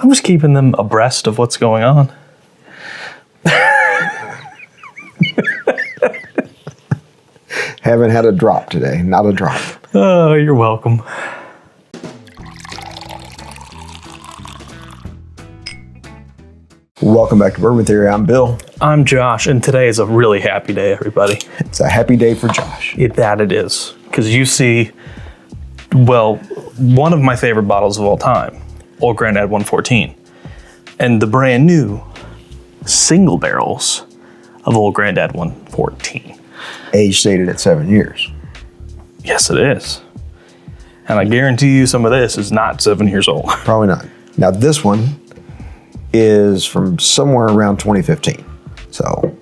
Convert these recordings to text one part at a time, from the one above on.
I'm just keeping them abreast of what's going on. Haven't had a drop today, not a drop. Oh, you're welcome. Welcome back to Bourbon Theory. I'm Bill. I'm Josh, and today is a really happy day, everybody. It's a happy day for Josh. That it is. Because you see, well, one of my favorite bottles of all time, Old Grandad 114, and the brand new single barrels of Old Grandad 114. Age stated at 7 years. Yes, it is. And I guarantee you some of this is not 7 years old. Probably not. Now this one is from somewhere around 2015. So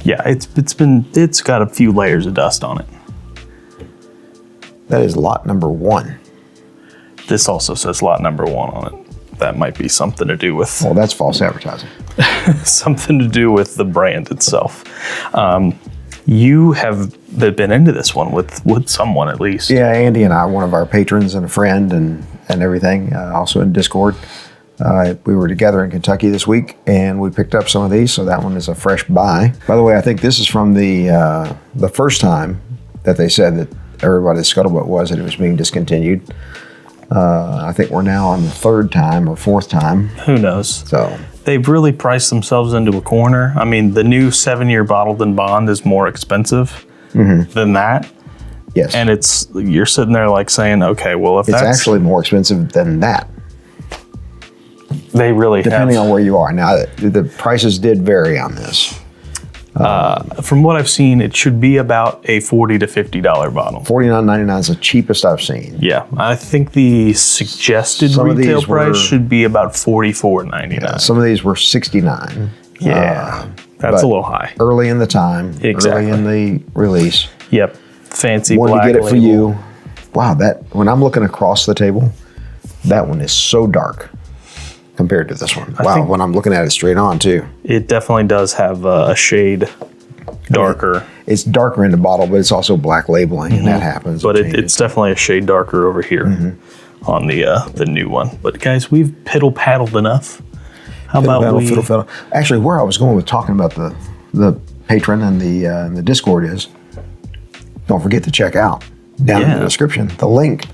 yeah, it's got a few layers of dust on it. that is lot number 1. This also says lot number 1 on it. That might be something to do with Well, that's false advertising. something to do with the brand itself. You have been into this one with someone at least. Yeah, Andy and I, one of our patrons and a friend and everything, also in Discord. We were together in Kentucky this week and we picked up some of these, so that one is a fresh buy. By the way, I think this is from the first time that they said that everybody's scuttlebutt was that it was being discontinued. I think we're now on the 3rd time or 4th time. Who knows? So they've really priced themselves into a corner. I mean, the new 7-year bottled in bond is more expensive than that. yes, And you're sitting there like saying, okay, well, if it's that's actually more expensive than that, they really depending have. on where you are. Now, the prices did vary on this. From what I've seen, it should be about a $40 to $50 bottle. $49.99 is the cheapest I've seen. Yeah, I think the suggested Some of retail these price were- should be about $44.99. Some of these were $69. Yeah, that's but a little high. Early in the time, Exactly. early in the release. Yep, fancy Wanted black to get it for label. you. Wow, when I'm looking across the table, that one is so dark compared to this one. Wow, think- when I'm looking at it straight on too. It definitely does have a shade darker, It's darker in the bottle, but it's also black labeling, and that happens. but It changes. it's definitely a shade darker over here on the new one. But guys, we've piddle-paddled enough. How about Fiddle, we? fiddle, fiddle. Actually, where I was going with talking about the patron and the Discord is, don't forget to check out down in Yeah. the description the link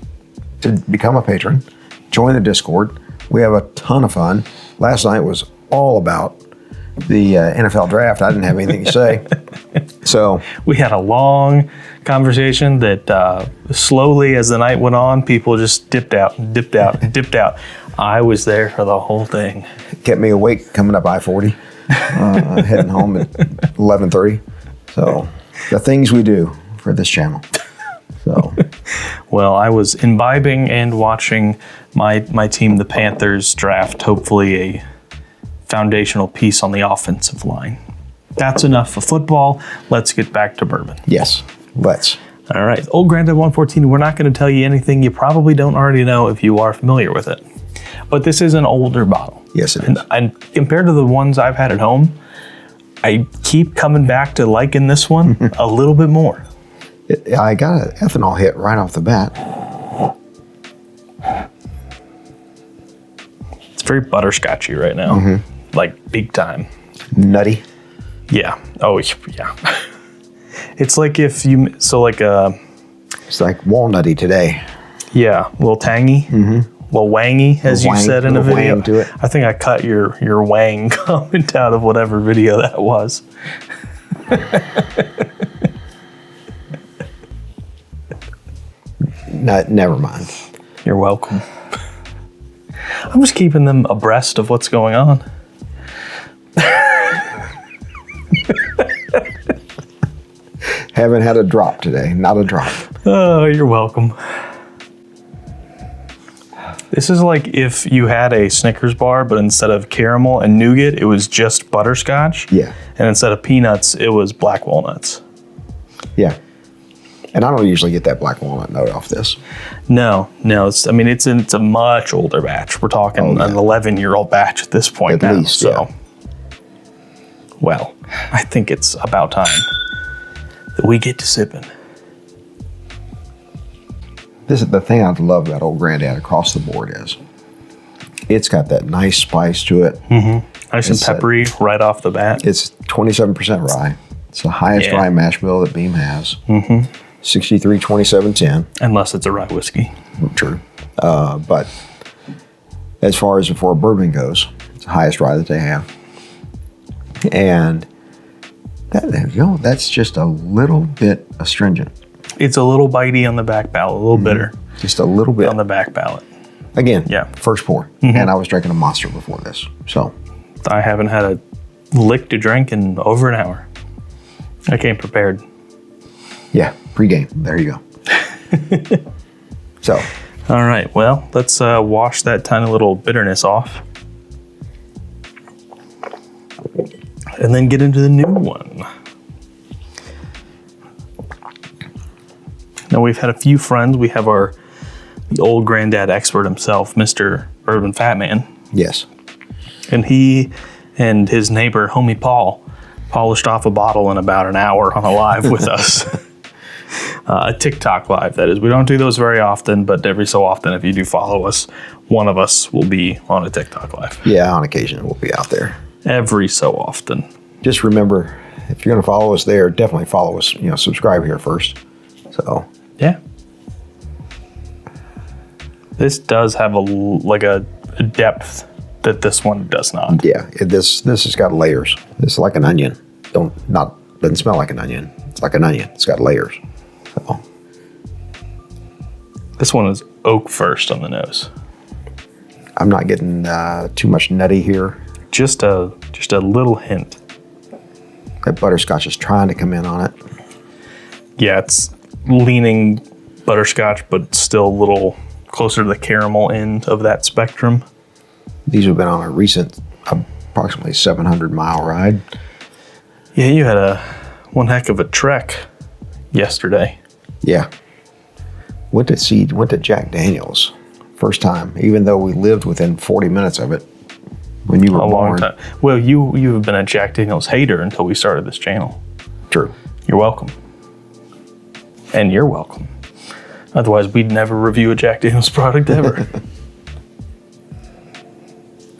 to become a patron, join the Discord. We have a ton of fun. Last night was all about the NFL draft. I didn't have anything to say, so We had a long conversation that slowly, as the night went on, people just dipped out, dipped out, dipped out. I was there for the whole thing. kept me awake coming up I-40, heading home at 11:30. So the things we do for this channel. So Well, I was imbibing and watching my team, the Panthers, draft hopefully a foundational piece on the offensive line. That's enough for football. Let's get back to bourbon. yes, let's. All right, Old Grandad 114, we're not going to tell you anything you probably don't already know if you are familiar with it. But this is an older bottle. Yes, it is. And compared to the ones I've had at home, I keep coming back to liking this one a little bit more. I got an ethanol hit right off the bat. It's very butterscotchy right now, like big time. Nutty. Yeah. Oh, yeah. It's like if you, so like It's like walnutty today. yeah, a little tangy, a little wangy, as you wang, said in a little video. wang to it. I think I cut your wang comment out of whatever video that was. Never mind. You're welcome. I'm just keeping them abreast of what's going on. Haven't had a drop today. Not a drop. Oh, you're welcome. This is like if you had a Snickers bar, but instead of caramel and nougat, it was just butterscotch. Yeah. And instead of peanuts, it was black walnuts. Yeah. And I don't usually get that black walnut note off this. No. It's a much older batch. We're talking an 11-year-old batch at this point At now. least, so, yeah. Well, I think it's about time that we get to sipping. This is the thing I love about Old Grandad across the board is It's got that nice spice to it. Nice and peppery right off the bat. It's 27% rye. It's the highest rye mash bill that Beam has. 63, 27, 10. Unless it's a rye whiskey. True. But as far as for bourbon goes, it's the highest rye that they have. And that, that's just a little bit astringent. It's a little bitey on the back palate, a little bitter. Just a little bit. On the back palate. Again, first pour. And I was drinking a Monster before this. So I haven't had a lick to drink in over an hour. I came prepared. Yeah, pregame. There you go. So. All right, well, let's wash that tiny little bitterness off. And then get into the new one. Now we've had a few friends. We have the old granddad expert himself, Mr. Bourbon Fat Man. Yes. And he and his neighbor, homie Paul, polished off a bottle in about an hour on a live with us. A TikTok live, that is. We don't do those very often, but every so often, if you do follow us, one of us will be on a TikTok live. Yeah, on occasion we'll be out there. Every so often. Just remember, if you're going to follow us there, definitely follow us. Subscribe here first. So yeah, this does have a depth that this one does not. Yeah, this has got layers. It's like an onion. Doesn't smell like an onion. It's like an onion. It's got layers. So. This one is oak first on the nose. I'm not getting too much nutty here. Just a little hint. That butterscotch is trying to come in on it. Yeah, it's leaning butterscotch, but still a little closer to the caramel end of that spectrum. These have been on a recent, approximately 700-mile ride. Yeah, you had one heck of a trek yesterday. Yeah. Went to Jack Daniel's first time, even though we lived within 40 minutes of it when you were born. A long time. Well, you have been a Jack Daniel's hater until we started this channel. True. You're welcome. And you're welcome. Otherwise, we'd never review a Jack Daniel's product ever.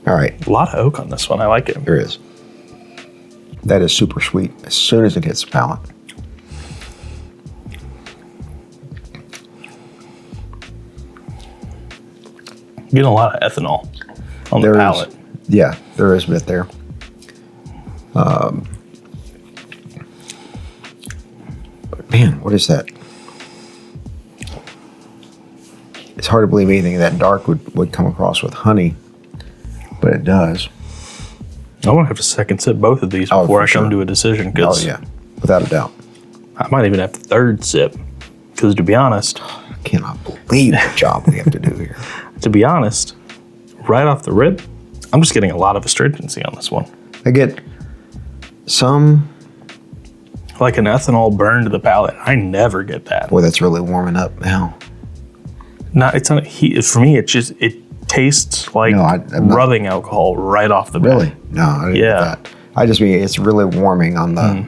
All right. A lot of oak on this one. I like it. There is. That is super sweet as soon as it hits the palate. Getting a lot of ethanol on the palate. Yeah, there is a bit there. But man, what is that? It's hard to believe anything that dark would come across with honey, but it does. I want to have to second sip both of these before I come to a decision. Oh yeah, without a doubt. I might even have the third sip, because to be honest, I cannot believe the job we have to do here. To be honest, right off the rip, I'm just getting a lot of astringency on this one. I get some, like an ethanol burn to the palate. I never get that. Boy, that's really warming up now. No, it's not heat. For me, it tastes like rubbing alcohol right off the bat. Really? No, I didn't get that. I just mean it's really warming on the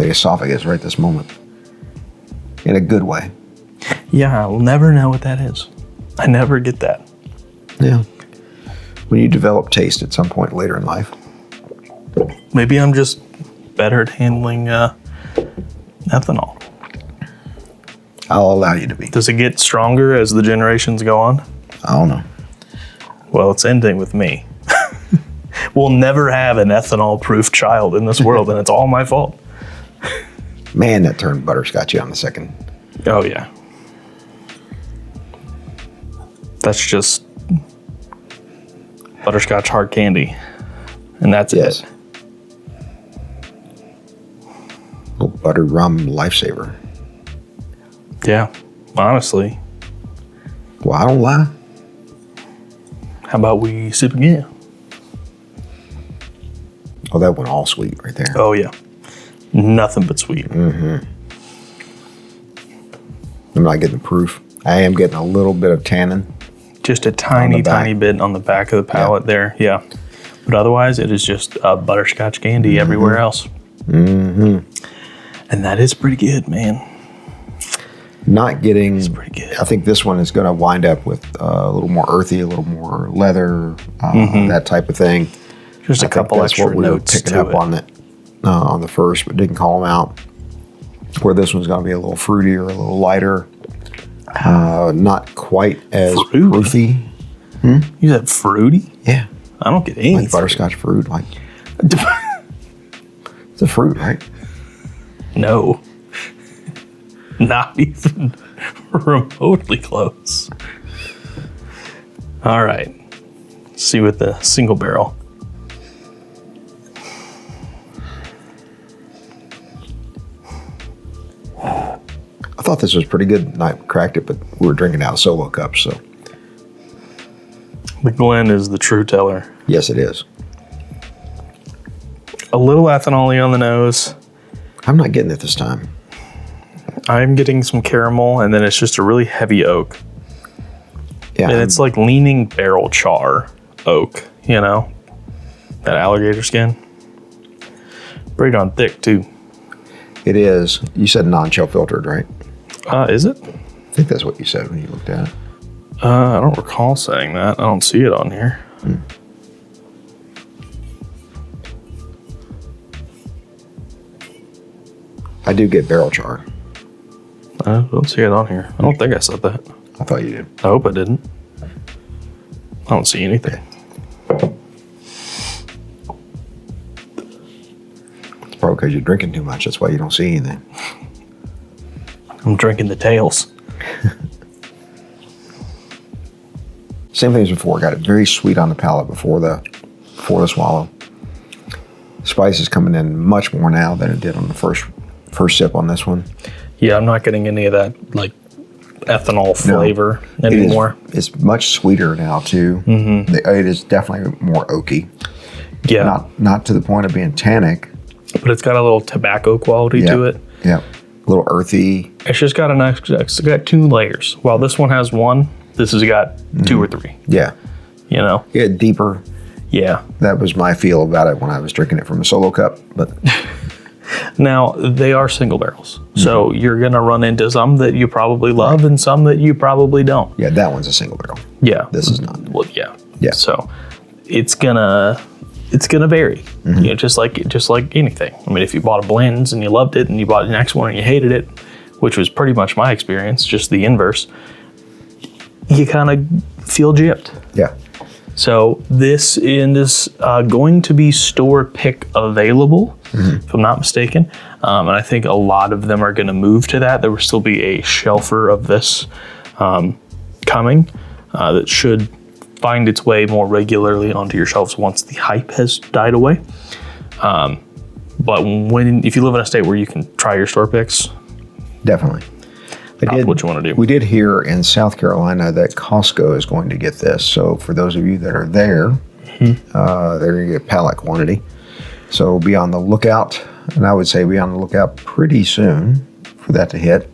esophagus right this moment. In a good way. Yeah, I'll never know what that is. I never get that. Yeah. When you develop taste at some point later in life. Maybe I'm just better at handling ethanol. I'll allow you to be. Does it get stronger as the generations go on? I don't know. Well, it's ending with me. We'll never have an ethanol-proof child in this world, and it's all my fault. Man, that turned butterscotchy on the second. Oh, yeah. That's just butterscotch hard candy. And that's it. Little buttered rum lifesaver. Yeah, honestly. Well, I don't lie. How about we sip again? Oh, that went all sweet right there. Oh, yeah. Nothing but sweet. Mm-hmm. I'm not getting the proof. I am getting a little bit of tannin. Just a tiny bit on the back of the palate there. Yeah. But otherwise, it is just butterscotch candy everywhere else. Mm-hmm. And that is pretty good, man. Not getting. It's pretty good. I think this one is going to wind up with a little more earthy, a little more leather, that type of thing. Just a couple that's extra what we were notes picking to up it. on the first, but didn't call them out. Where this one's going to be a little fruitier, a little lighter, not quite as Fruity? prooфy. You said fruity? Yeah, I don't get any like butterscotch fruit. Like it's a fruit, right? No. Not even remotely close. All right. Let's see what the single barrel. I thought this was pretty good. And I cracked it, but we were drinking out of solo cups, so The Glen is the true teller. yes, it is. A little ethanol on the nose. I'm not getting it this time. I'm getting some caramel, and then it's just a really heavy oak. Yeah, And it's like leaning barrel char oak, you know? That alligator skin. Pretty darn thick, too. it is. You said non-chill filtered, right? Is it? I think that's what you said when you looked at it. I don't recall saying that. I don't see it on here. I do get barrel char. I don't see it on here. I don't think I said that. I thought you did. I hope I didn't. I don't see anything. It's probably because you're drinking too much. That's why you don't see anything. I'm drinking the tails. Same thing as before. Got it very sweet on the palate before the swallow. Spice is coming in much more now than it did on the first sip on this one. Yeah, I'm not getting any of that like ethanol flavor anymore. It's much sweeter now too. Mm-hmm. It is definitely more oaky. Yeah, Not to the point of being tannic. but it's got a little tobacco quality to it. Yeah, a little earthy. It's just got it's got 2 layers. While this one has 1, this has got 2 or 3. Yeah, You know? yeah, deeper. Yeah. That was my feel about it when I was drinking it from a solo cup. But Now, they are single barrels. So you're going to run into some that you probably love and some that you probably don't. yeah, that one's a single barrel. Yeah. This is not. Well, yeah. Yeah. So it's gonna vary. You know, just like anything. I mean, if you bought a blends and you loved it, and you bought the next one and you hated it, which was pretty much my experience, just the inverse, you kind of feel gypped. Yeah. So this is going to be store pick available, if I'm not mistaken. And I think a lot of them are going to move to that. There will still be a shelfer of this coming that should find its way more regularly onto your shelves once the hype has died away. But if you live in a state where you can try your store picks, Definitely. what you want to do. We did hear in South Carolina that Costco is going to get this. So for those of you that are there, they're going to get pallet quantity. So be on the lookout. And I would say be on the lookout pretty soon for that to hit.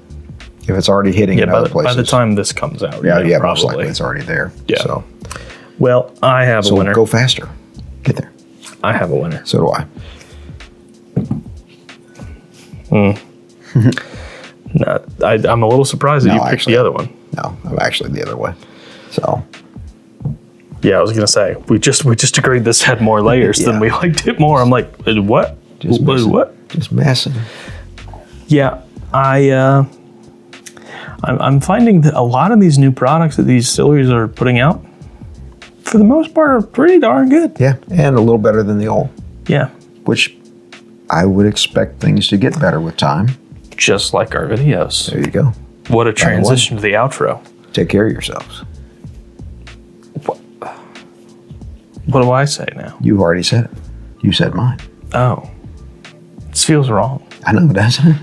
If it's already hitting in other places. By the time this comes out, Yeah, most probably. likely it's already there. Yeah. So Well, I have a winner. go faster. Get there. I have a winner. So do I. No, I'm a little surprised that you picked actually, the other one. No, I'm actually the other way. So Yeah, I was gonna say we just agreed this had more layers than Yeah. we liked it more. I'm like, what? What? Just messing. Yeah, I'm finding that a lot of these new products that these distilleries are putting out, for the most part, are pretty darn good. Yeah, and a little better than the old, Yeah, which I would expect things to get better with time. just like our videos. There you go. What a transition to the outro. Take care of yourselves. What do I say now? You already said it. You said mine. Oh, this feels wrong. I know, doesn't it?